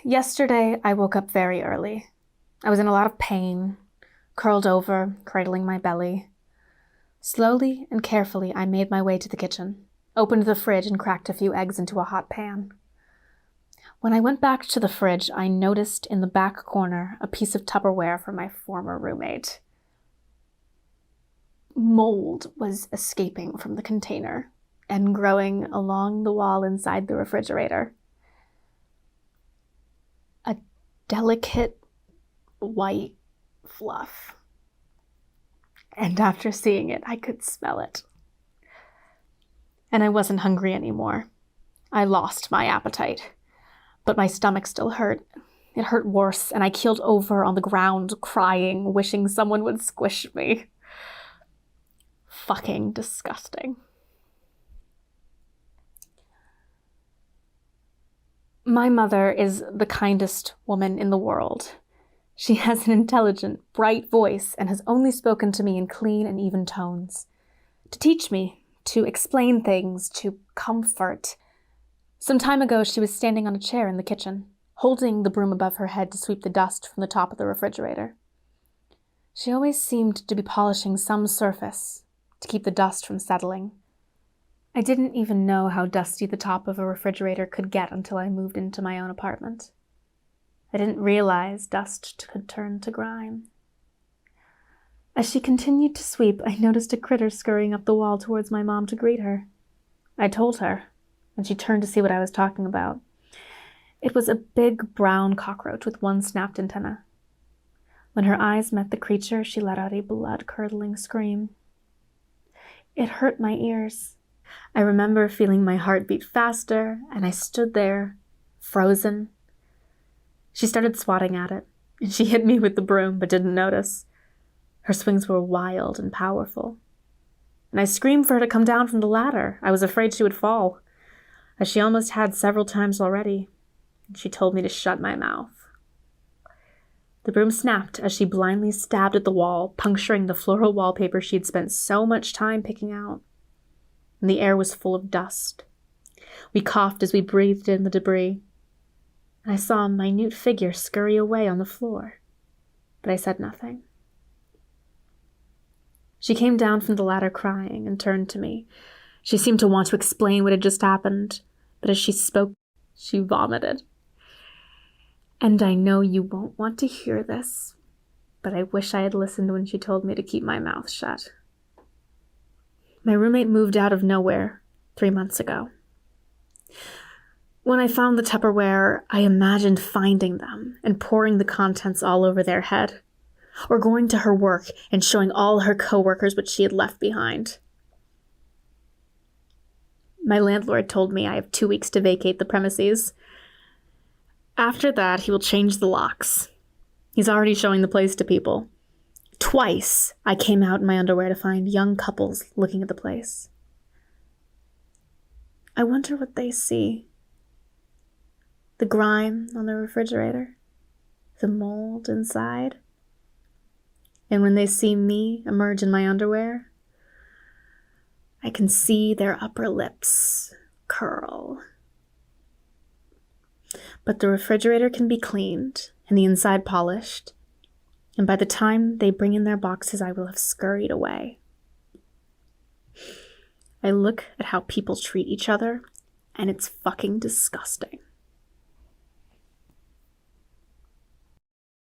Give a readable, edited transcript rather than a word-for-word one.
Yesterday, I woke up very early. I was in a lot of pain, curled over, cradling my belly. Slowly and carefully, I made my way to the kitchen, opened the fridge, and cracked a few eggs into a hot pan. When I went back to the fridge, I noticed in the back corner a piece of Tupperware from my former roommate. Mold was escaping from the container and growing along the wall inside the refrigerator. A delicate white fluff. And after seeing it, I could smell it. And I wasn't hungry anymore. I lost my appetite. But my stomach still hurt. It hurt worse, and I keeled over on the ground, crying, wishing someone would squish me. Fucking disgusting. My mother is the kindest woman in the world. She has an intelligent, bright voice and has only spoken to me in clean and even tones. To teach me, to explain things, to comfort. Some time ago, she was standing on a chair in the kitchen, holding the broom above her head to sweep the dust from the top of the refrigerator. She always seemed to be polishing some surface to keep the dust from settling. I didn't even know how dusty the top of a refrigerator could get until I moved into my own apartment. I didn't realize dust could turn to grime. As she continued to sweep, I noticed a critter scurrying up the wall towards my mom to greet her. I told her, and she turned to see what I was talking about. It was a big brown cockroach with one snapped antenna. When her eyes met the creature, she let out a blood-curdling scream. It hurt my ears. I remember feeling my heart beat faster, and I stood there, frozen. She started swatting at it, and she hit me with the broom, but didn't notice. Her swings were wild and powerful. And I screamed for her to come down from the ladder. I was afraid she would fall, as she almost had several times already. She told me to shut my mouth. The broom snapped as she blindly stabbed at the wall, puncturing the floral wallpaper she'd spent so much time picking out. And the air was full of dust. We coughed as we breathed in the debris. And I saw a minute figure scurry away on the floor, but I said nothing. She came down from the ladder crying and turned to me. She seemed to want to explain what had just happened, but as she spoke, she vomited. And I know you won't want to hear this, but I wish I had listened when she told me to keep my mouth shut. My roommate moved out of nowhere 3 months ago. When I found the Tupperware, I imagined finding them and pouring the contents all over their head, or going to her work and showing all her coworkers what she had left behind. My landlord told me I have 2 weeks to vacate the premises. After that, he will change the locks. He's already showing the place to people. Twice, I came out in my underwear to find young couples looking at the place. I wonder what they see. The grime on the refrigerator, the mold inside. And when they see me emerge in my underwear, I can see their upper lips curl. But the refrigerator can be cleaned and the inside polished, and by the time they bring in their boxes, I will have scurried away. I look at how people treat each other, and it's fucking disgusting.